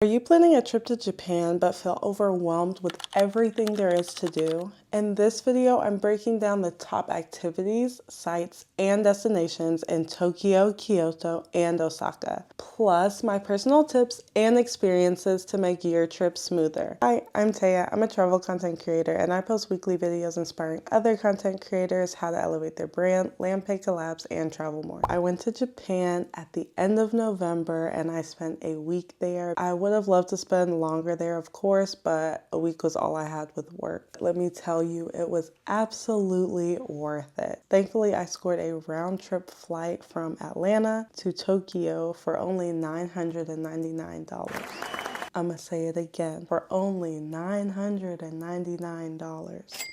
Are you planning a trip to Japan but feel overwhelmed with everything there is to do? In this video, I'm breaking down the top activities, sites, and destinations in Tokyo, Kyoto, and Osaka, plus my personal tips and experiences to make your trip smoother. Hi, I'm Taya. I'm a travel content creator, and I post weekly videos inspiring other content creators how to elevate their brand, land pay collabs, and travel more. I went to Japan at the end of November, and I spent a week there. I would have loved to spend longer there, of course, but a week was all I had with work. Let me tell you, it was absolutely worth it. Thankfully, I scored a round-trip flight from Atlanta to Tokyo for only $999. I'ma say it again, for only $999.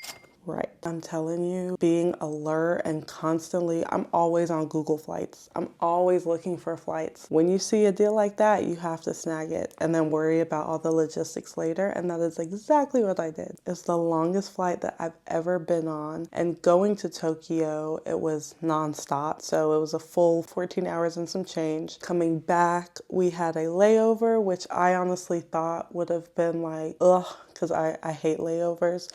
Right. I'm telling you, being alert and constantly, I'm always on Google Flights. I'm always looking for flights. When you see a deal like that, you have to snag it and then worry about all the logistics later. And that is exactly what I did. It's the longest flight that I've ever been on. And going to Tokyo, it was nonstop. So it was a full 14 hours and some change. Coming back, we had a layover, which I honestly thought would have been like, ugh, because I hate layovers.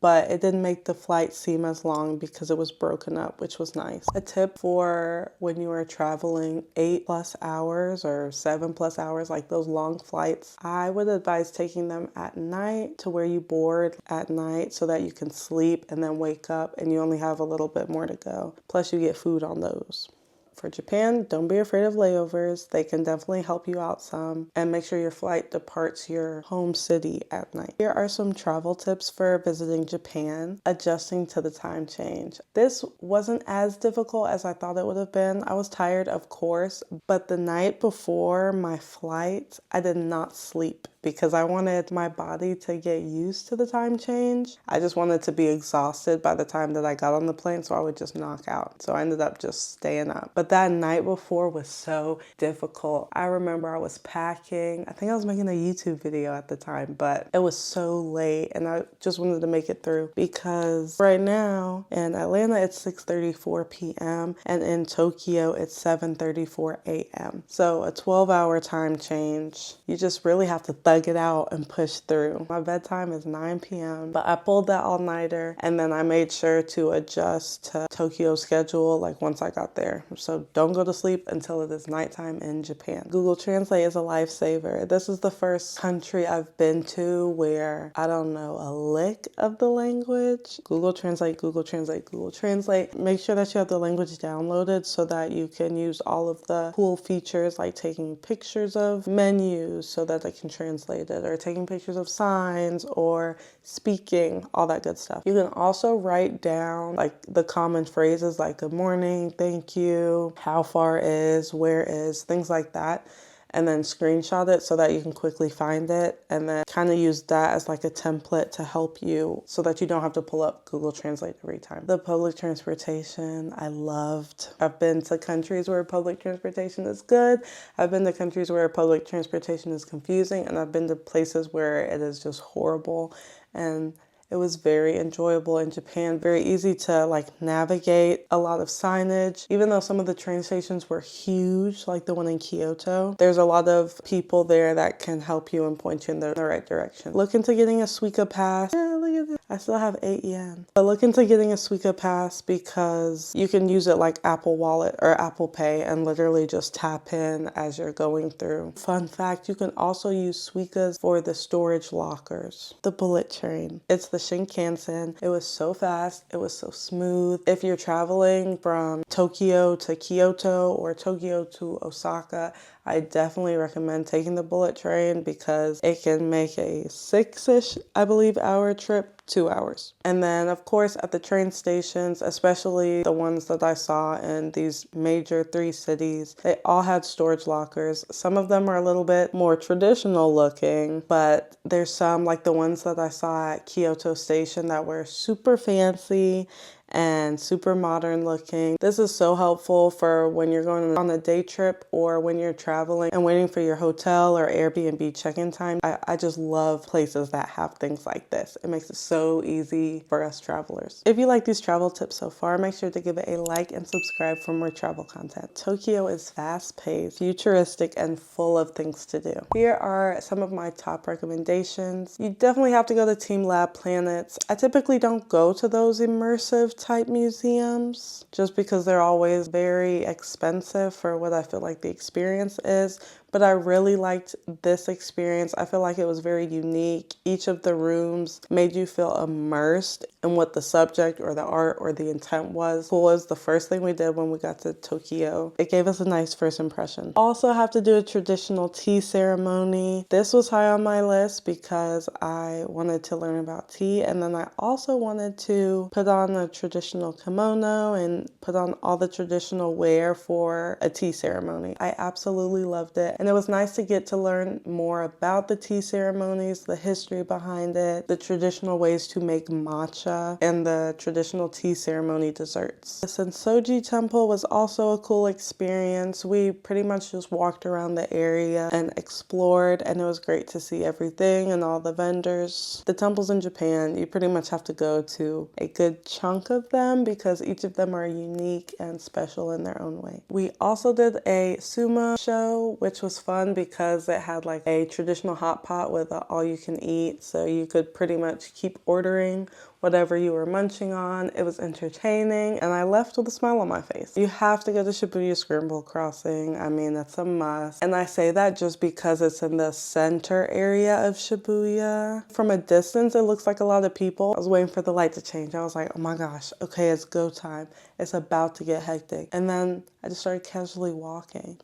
But it didn't make the flight seem as long because it was broken up, which was nice. A tip for when you are traveling 8+ hours or 7+ hours, like those long flights, I would advise taking them at night to where you board at night so that you can sleep and then wake up and you only have a little bit more to go. Plus you get food on those. For Japan, don't be afraid of layovers. They can definitely help you out some. And make sure your flight departs your home city at night. Here are some travel tips for visiting Japan, adjusting to the time change. This wasn't as difficult as I thought it would have been. I was tired, of course, but the night before my flight, I did not sleep because I wanted my body to get used to the time change. I just wanted to be exhausted by the time that I got on the plane, so I would just knock out. So I ended up just staying up. But that night before was so difficult. I remember I was packing. I think I was making a YouTube video at the time, but it was so late and I just wanted to make it through because right now in Atlanta it's 6:34 p.m. and in Tokyo it's 7:34 a.m. So a 12-hour time change. You just really have to thug it out and push through. My bedtime is 9 p.m. but I pulled that all-nighter and then I made sure to adjust to Tokyo's schedule like once I got there. So don't go to sleep until it is nighttime in Japan. Google Translate is a lifesaver. This is the first country I've been to where I don't know a lick of the language. Google Translate, Google Translate, Google Translate. Make sure that you have the language downloaded so that you can use all of the cool features like taking pictures of menus so that they can translate it, or taking pictures of signs, or speaking, all that good stuff. You can also write down like the common phrases like good morning, thank you, how far is, where is, things like that, and then screenshot it so that you can quickly find it and then kind of use that as like a template to help you so that you don't have to pull up Google Translate every time. The public transportation I loved. I've been to countries where public transportation is good. I've been to countries where public transportation is confusing, and I've been to places where it is just horrible, and it was very enjoyable in Japan, very easy to like navigate, a lot of signage. Even though some of the train stations were huge, like the one in Kyoto, there's a lot of people there that can help you and point you in the right direction. Look into getting a Suica pass. Yeah, look at this. I still have 8 yen. But look into getting a Suica pass because you can use it like Apple Wallet or Apple Pay and literally just tap in as you're going through. Fun fact, you can also use Suicas for the storage lockers. The bullet train. It's the Shinkansen. It was so fast. It was so smooth. If you're traveling from Tokyo to Kyoto or Tokyo to Osaka, I definitely recommend taking the bullet train because it can make a 6-ish, I believe, hour trip 2 hours. And then of course at the train stations, especially the ones that I saw in these major 3 cities, they all had storage lockers. Some of them are a little bit more traditional looking, but there's some like the ones that I saw at Kyoto Station that were super fancy and super modern looking. This is so helpful for when you're going on a day trip or when you're traveling and waiting for your hotel or Airbnb check-in time. I just love places that have things like this. It makes it so easy for us travelers. If you like these travel tips so far, make sure to give it a like and subscribe for more travel content. Tokyo is fast-paced, futuristic, and full of things to do. Here are some of my top recommendations. You definitely have to go to Team Lab Planets. I typically don't go to those immersive type museums just because they're always very expensive for what I feel like the experience is. But I really liked this experience. I feel like it was very unique. Each of the rooms made you feel immersed in what the subject or the art or the intent was. Pool was the first thing we did when we got to Tokyo. It gave us a nice first impression. Also have to do a traditional tea ceremony. This was high on my list because I wanted to learn about tea, and then I also wanted to put on a traditional kimono and put on all the traditional wear for a tea ceremony. I absolutely loved it. And it was nice to get to learn more about the tea ceremonies, the history behind it, the traditional ways to make matcha, and the traditional tea ceremony desserts. The Sensoji Temple was also a cool experience. We pretty much just walked around the area and explored, and it was great to see everything and all the vendors. The temples in Japan, you pretty much have to go to a good chunk of them because each of them are unique and special in their own way. We also did a sumo show, which was fun because it had like a traditional hot pot with all you can eat, so you could pretty much keep ordering whatever you were munching on. It was entertaining, and I left with a smile on my face. You have to go to Shibuya Scramble Crossing. I mean, that's a must. And I say that just because it's in the center area of Shibuya. From a distance, it looks like a lot of people. I was waiting for the light to change. I was like, oh my gosh, okay, it's go time. It's about to get hectic. And then I just started casually walking.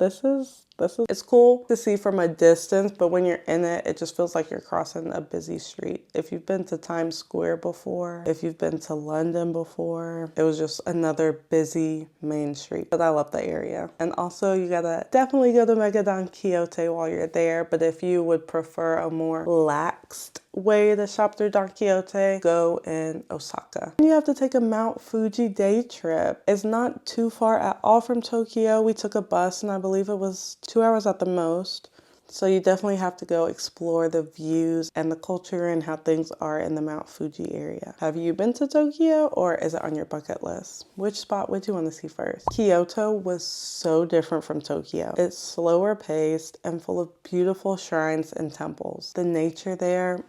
It's cool to see from a distance, but when you're in it, it just feels like you're crossing a busy street. If you've been to Times Square before, if you've been to London before, it was just another busy main street. But I love the area. And also you gotta definitely go to Megadon Kyoto while you're there, but if you would prefer a more relaxed way to shop through Don Quixote, go in Osaka. You have to take a Mount Fuji day trip. It's not too far at all from Tokyo. We took a bus and I believe it was 2 hours at the most. So you definitely have to go explore the views and the culture and how things are in the Mount Fuji area. Have you been to Tokyo, or is it on your bucket list? Which spot would you want to see first? Kyoto was so different from Tokyo. It's slower paced and full of beautiful shrines and temples. The nature there,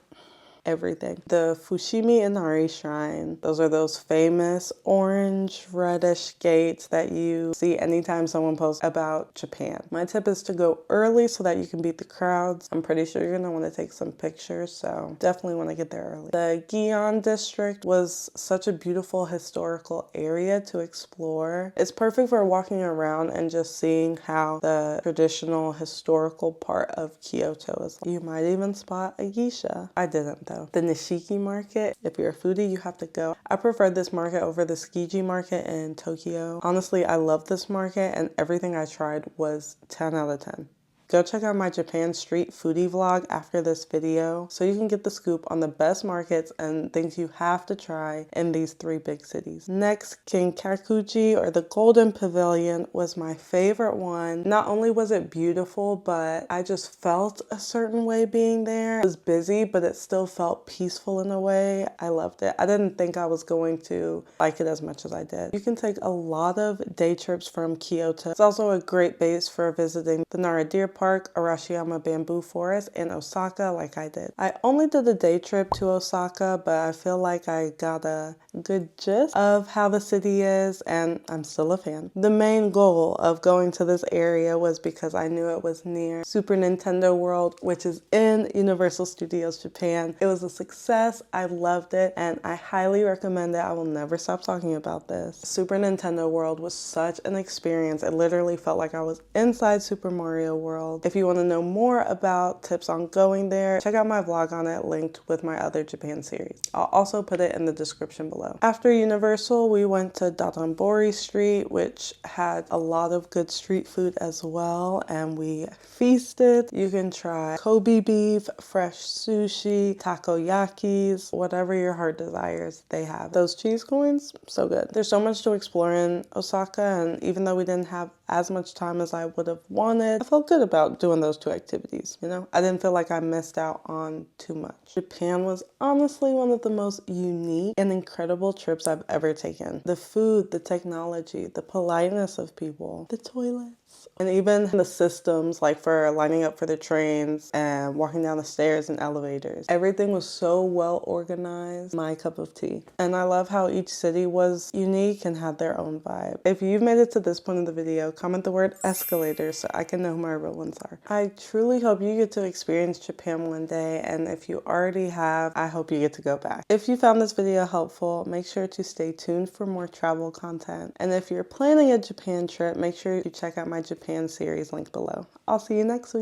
everything. The Fushimi Inari shrine, those are those famous orange reddish gates that you see anytime someone posts about Japan. My tip is to go early so that you can beat the crowds. I'm pretty sure you're gonna want to take some pictures, so definitely want to get there early. The Gion district was such a beautiful historical area to explore. It's perfect for walking around and just seeing how the traditional historical part of Kyoto is. You might even spot a geisha. I didn't though. The Nishiki market, if you're a foodie, you have to go. I prefer this market over the Tsukiji market in Tokyo. Honestly, I love this market and everything I tried was 10 out of 10. Go check out my Japan street foodie vlog after this video so you can get the scoop on the best markets and things you have to try in these 3 big cities. Next, Kinkakuji, or the Golden Pavilion, was my favorite one. Not only was it beautiful, but I just felt a certain way being there. It was busy, but it still felt peaceful in a way. I loved it. I didn't think I was going to like it as much as I did. You can take a lot of day trips from Kyoto. It's also a great base for visiting the Nara Deer Park, Arashiyama Bamboo Forest, and Osaka like I did. I only did a day trip to Osaka, but I feel like I got a good gist of how the city is, and I'm still a fan. The main goal of going to this area was because I knew it was near Super Nintendo World, which is in Universal Studios Japan. It was a success. I loved it, and I highly recommend it. I will never stop talking about this. Super Nintendo World was such an experience. It literally felt like I was inside Super Mario World. world. If you want to know more about tips on going there, check out my vlog on it linked with my other Japan series. I'll also put it in the description below. After Universal, we went to Dotonbori Street, which had a lot of good street food as well, and we feasted. You can try Kobe beef, fresh sushi, takoyakis, whatever your heart desires, they have. Those cheese coins, so good. There's so much to explore in Osaka, and even though we didn't have as much time as I would have wanted, I felt good about doing those two activities, you know? I didn't feel like I missed out on too much. Japan was honestly one of the most unique and incredible trips I've ever taken. The food, the technology, the politeness of people, the toilets, and even the systems like for lining up for the trains and walking down the stairs and elevators. Everything was so well organized, my cup of tea. And I love how each city was unique and had their own vibe. If you've made it to this point in the video, comment the word escalator so I can know who my real ones are. I truly hope you get to experience Japan one day, and if you already have, I hope you get to go back. If you found this video helpful, make sure to stay tuned for more travel content. And if you're planning a Japan trip, make sure you check out my Japan series linked below. I'll see you next week.